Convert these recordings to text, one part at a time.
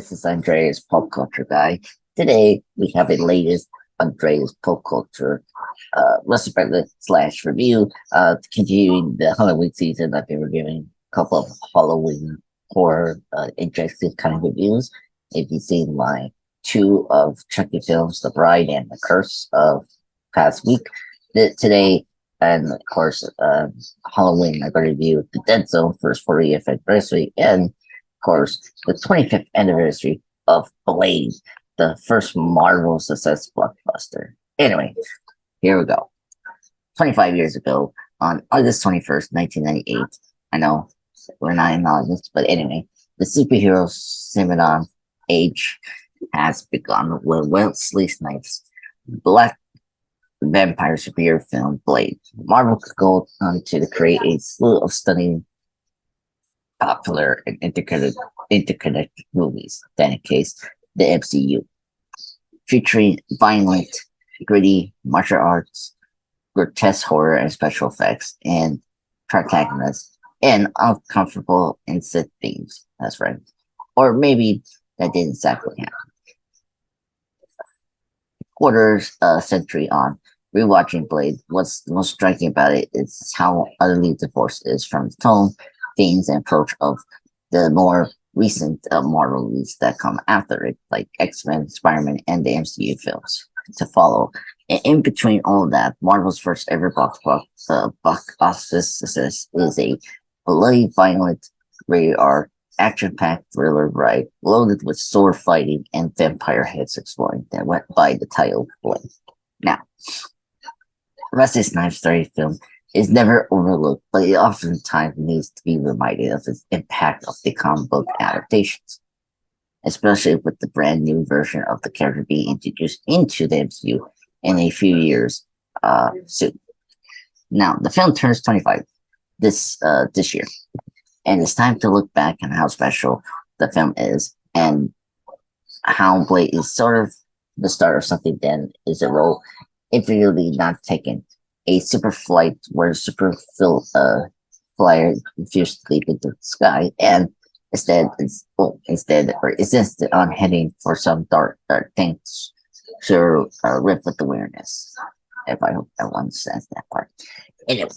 This is Andreas Pop Culture Guy. Today we have the latest Andreas Pop Culture retrospective slash review. Continuing the Halloween season, I've been reviewing a couple of Halloween horror interesting kind of reviews. If you've seen my two of Chucky films, The Bride and The Curse of past week, today and of course Halloween, I'm going to review The Dead Zone for its 40th anniversary and course, the 25th anniversary of Blade, the first Marvel success blockbuster. Anyway, here we go. 25 years ago, on August 21st, 1998, I know we're not in August, but anyway, the superhero cinema age has begun with Wesley Snipes' Black vampire superhero film Blade. Marvel could go on to create a slew of stunning popular and interconnected movies, in that case, the MCU, featuring violent, gritty martial arts, grotesque horror and special effects, and protagonists, and uncomfortable and sick themes. That's right. Or maybe that didn't exactly happen. Quarters century on, rewatching Blade, what's the most striking about it is how utterly divorced it is from the tone, themes, and approach of the more recent Marvel movies that come after it, like X-Men, Spider-Man, and the MCU films to follow. And in between all of that, Marvel's first ever box office success is a bloody, violent, rated R, action-packed thriller ride loaded with sword fighting and vampire heads exploding that went by the title Blade. Now, Wesley Snipes' 30th film is never overlooked, but it oftentimes needs to be reminded of its impact of the comic book adaptations, especially with the brand new version of the character being introduced into the MCU in a few years soon. Now, the film turns 25 this year, and it's time to look back on how special the film is and how Blade is sort of the start of something then is a role infinitely not taken. A super flight where super flyer refused to leap into the sky and instead insisted on heading for some dark things to rip with awareness. If I hope that one says that part. Anyway,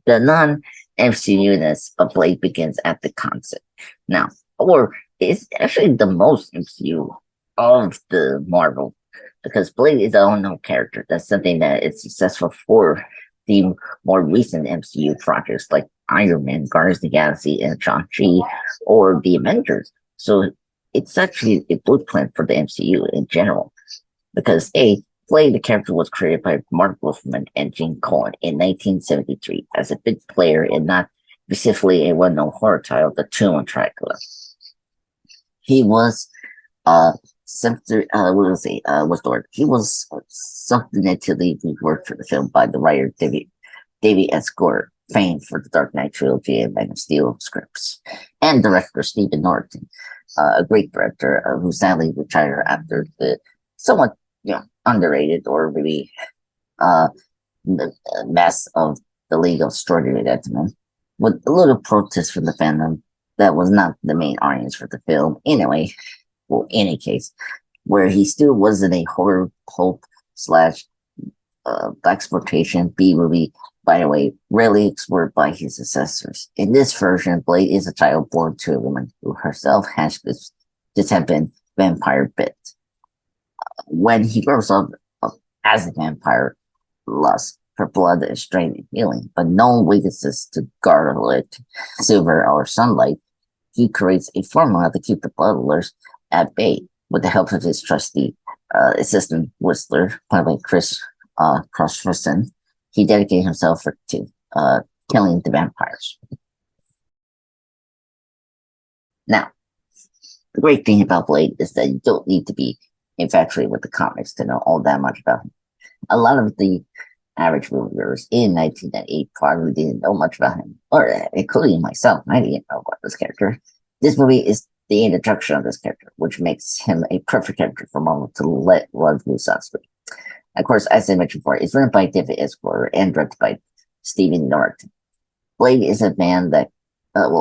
the non-MCU-ness of Blade begins at the concept. Now, or it's actually the most MCU of the Marvel, because Blade is an unknown character. That's something that is successful for the more recent MCU projects like Iron Man, Guardians of the Galaxy, and Shang-Chi, or the Avengers. So it's actually a blueprint for the MCU in general. Because Blade, the character, was created by Mark Wolfman and Gene Colan in 1973 as a big player in not specifically a well-known horror title, The Tomb of Dracula. He was he was substantively reworked for the film by the writer David S. Goyer, famed for the Dark Knight trilogy and Man of Steel scripts, and director Stephen Norrington, a great director who sadly retired after the somewhat underrated or maybe the mess of the League of Extraordinary Gentlemen, with a little protest from the fandom that was not the main audience for the film anyway. Well, in any case, where he still wasn't a horror pulp slash exploitation B movie, by the way, rarely explored by his successors. In this version, Blade is a child born to a woman who herself has just had been vampire bit. When he grows up as a vampire, lust for blood is strength and healing, but no weaknesses to garlic, silver, or sunlight. He creates a formula to keep the bloodlust at bay with the help of his trusty assistant whistler, played by Kristofferson. He dedicated himself to killing the vampires. Now, the great thing about Blade is that you don't need to be infatuated with the comics to know all that much about him. A lot of the average moviegoers in 1998 probably didn't know much about him, or including myself. I didn't know about this character. This movie is the introduction of this character, which makes him a perfect character for Marvel to let run loose on screen. Of course, as I mentioned before, it's written by David S. Goyer and directed by Stephen Norrington. Blade is a man that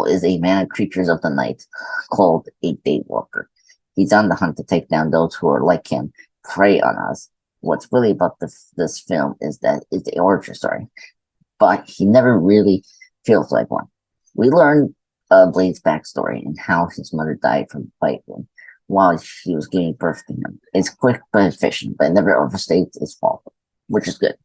is a man of creatures of the night called a Daywalker. He's on the hunt to take down those who are like him, prey on us. What's really about this film is that it's the origin story, but he never really feels like one. We learn Blade's backstory and how his mother died from the fight while she was giving birth to him. It's quick but efficient, but it never overstates its fault, which is good.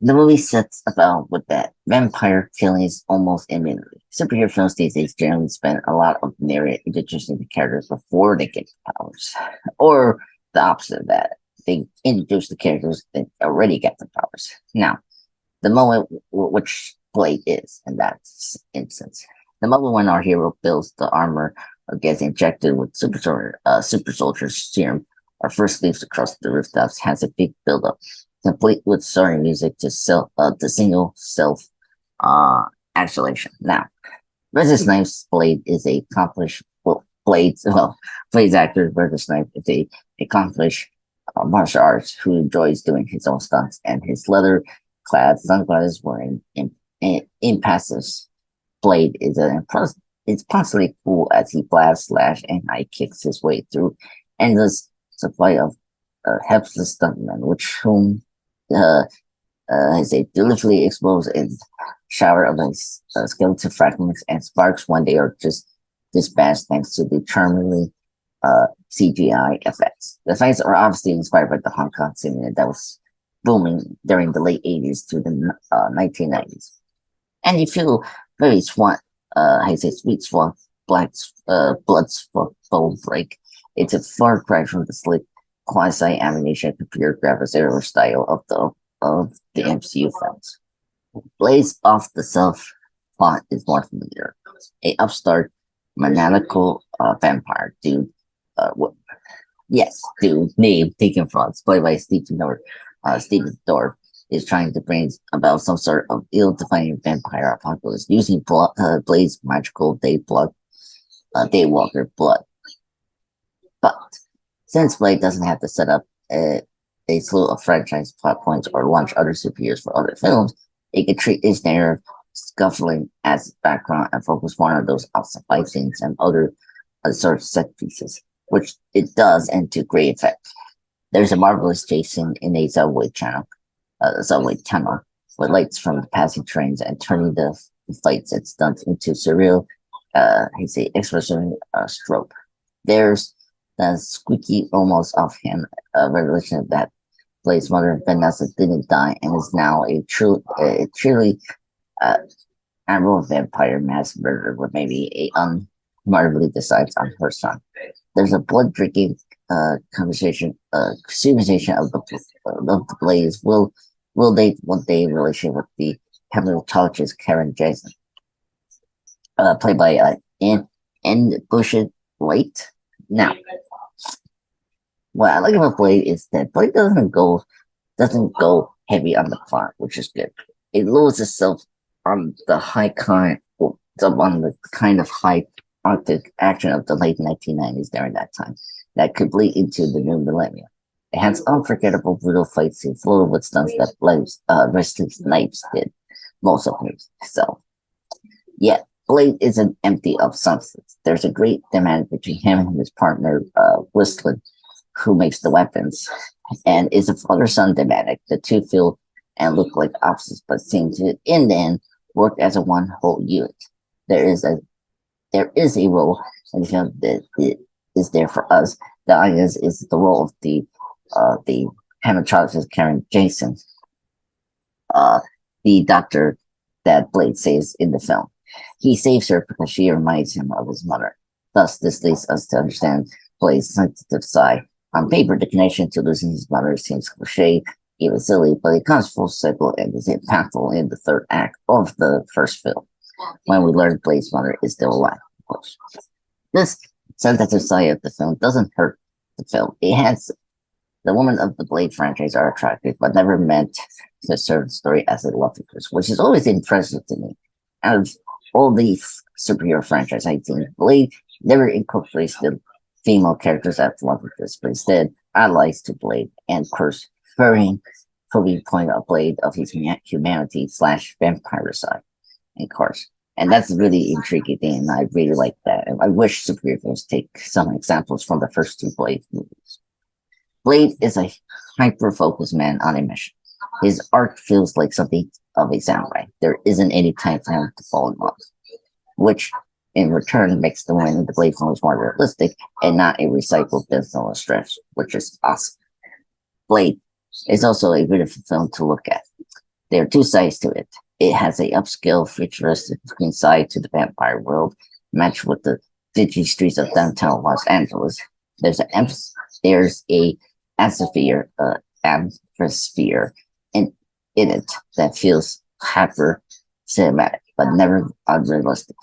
The movie sets about with that vampire killings almost immediately. Superhero films these days generally spend a lot of narrative introducing the characters before they get powers, or the opposite of that. They introduce the characters that already get the powers. Now, the moment which Blade is in that instance, the moment when our hero builds the armor or gets injected with super soldier serum, or first leaps across the rooftops, has a big buildup complete with soaring music to the single self actualization. Now, Wesley Snipes' Blade is a accomplished Blade's actor Wesley Snipes is a accomplished martial arts who enjoys doing his own stunts, and his leather clad sunglasses wearing impassive Blade is it's constantly cool as he blasts, slash, and high kicks his way through endless supply of helpless stuntmen, which whom uh, is a deliberately explodes in shower of skeleton fragments and sparks when they are just dispatched thanks to the charmingly CGI effects. The effects are obviously inspired by the Hong Kong cinema that was booming during the late 80s to the 1990s. And you feel very sweet swan, black, blood bone break. It's a far cry from the slick quasi-animation computer graphics era style of the MCU films. Blaze off the self plot is more familiar. A upstart maniacal vampire dude, dude named Deacon Frost, played by Stephen Dorff, is trying to bring about some sort of ill-defined vampire apocalypse using Blade's magical daywalker blood. But since Blade doesn't have to set up a slew of franchise plot points or launch other superheroes for other films, it can treat its narrative scuffling as background and focus more on those outside fight scenes and other sort of set pieces, which it does, and to great effect. There's a marvelous chase scene in a subway tunnel with lights from the passing trains and turning the fights and stunts into surreal, expression stroke. There's the squeaky, almost offhand revelation that Blade's mother Vanessa didn't die and is now a truly admirable vampire mass murderer with maybe a unmarvelly decides on her son. There's a blood drinking conversation of the Blaze will date one day in relation with the hematologist Karen Jenson, played by N. Bush Wright. Now, what I like about Blade is that Blade doesn't go heavy on the plot, which is good. It lowers itself on the on the kind of high arctic action of the late 1990s during that time that could bleed into the new millennium. It has unforgettable brutal fight scenes loaded with stunts that Wesley Snipes did most of himself. Yet, Blade isn't empty of substance. There's a great dynamic between him and his partner, Whistler, who makes the weapons, and is a father-son dynamic. The two feel and look like opposites, but seem to, in the end, work as a one whole unit. There is a role in the film that is there for us. The audience is the role of the hematologist Karen Jenson, the doctor that Blade saves in the film. He saves her because she reminds him of his mother. Thus, this leads us to understand Blade's sensitive side. On paper, the connection to losing his mother seems cliche, even silly, but it comes full circle and is impactful in the third act of the first film, when we learn Blade's mother is still alive, of course. This sensitive side of the film doesn't hurt the film. It has the women of the Blade franchise are attractive, but never meant to serve the story as a love interest, which is always impressive to me. Out of all these superhero franchises I've seen, Blade never incorporates the female characters as love interests, but instead allies to Blade and Kris, furthering point of Blade of his humanity / vampire side, of course. And that's a really intriguing thing, and I really like that. And I wish superhero films take some examples from the first two Blade movies. Blade is a hyper-focused man on a mission. His arc feels like something of a samurai. There isn't any time for him to fall in love, which in return makes the win of the Blade films more realistic and not a recycled Benzilla stretch, which is awesome. Blade is also a beautiful film to look at. There are two sides to it. It has a upscale, futuristic looking side to the vampire world, matched with the dingy streets of downtown Los Angeles. There's a atmosphere in it that feels hyper cinematic, but never unrealistic.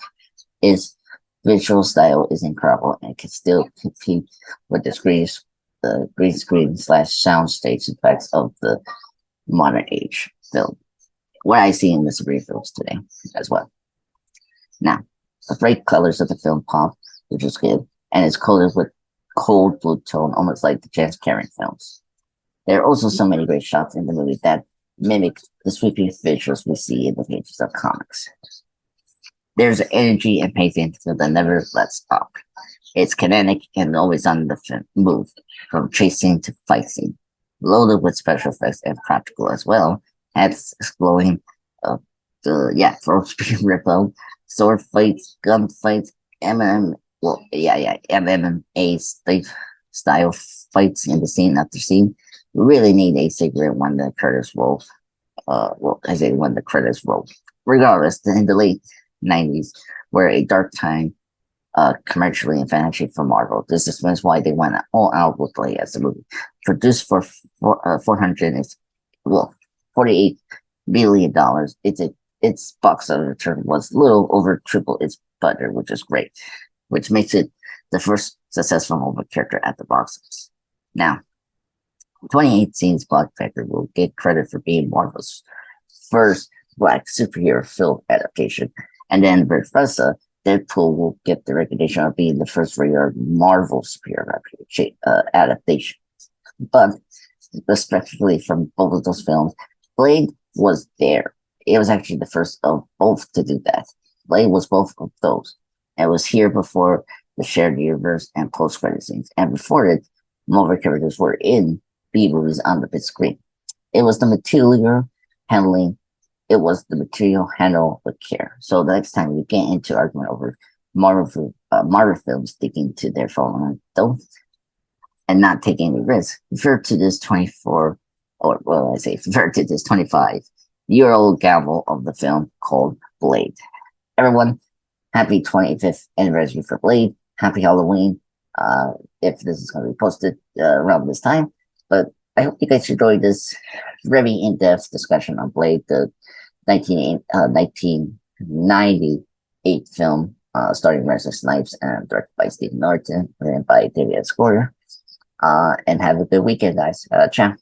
Its visual style is incredible and can still compete with the green screen slash soundstage effects of the modern age film. What I see in the superhero films today as well. Now, the bright colors of the film pop, which is good, and it's colored with cold blue tone, almost like the James Cameron films. There are also so many great shots in the movie that mimic the sweeping visuals we see in the pages of comics. There's energy and pacing that never lets up. It's kinetic and always on the move, from chasing to fight scene, loaded with special effects and practical as well. As exploring throat being ripped, sword fights, gun fights, MMA style fights in the scene after scene. We really need a cigarette when the credits roll. When the credits roll. Regardless, in the late 90s were a dark time commercially and financially for Marvel. This explains why they went all out with Blade as a movie. Produced for $48 billion. Its box office return was little over triple its budget, which is great, which makes it the first successful Marvel character at the box office. Now, 2018's Black Panther will get credit for being Marvel's first black superhero film adaptation, and then vice versa, Deadpool will get the recognition of being the first regular Marvel superhero adaptation. But, respectively, from both of those films, Blade was there. It was actually the first of both to do that. Blade was both of those. It was here before the shared universe and post-credit scenes. And before it, Marvel characters were in B-movies on the big screen. It was the material handling. It was the material handled with care. So the next time you get into argument over Marvel films sticking to their fundamental and not taking any risks, refer to this 25-year-old gamble of the film called Blade. Everyone, happy 25th anniversary for Blade. Happy Halloween. If this is going to be posted around this time. But I hope you guys enjoyed this very in-depth discussion on Blade, the 1998 film starring Wesley Snipes and directed by Stephen Norrington, written by David Goyer. And have a good weekend, guys. Ciao.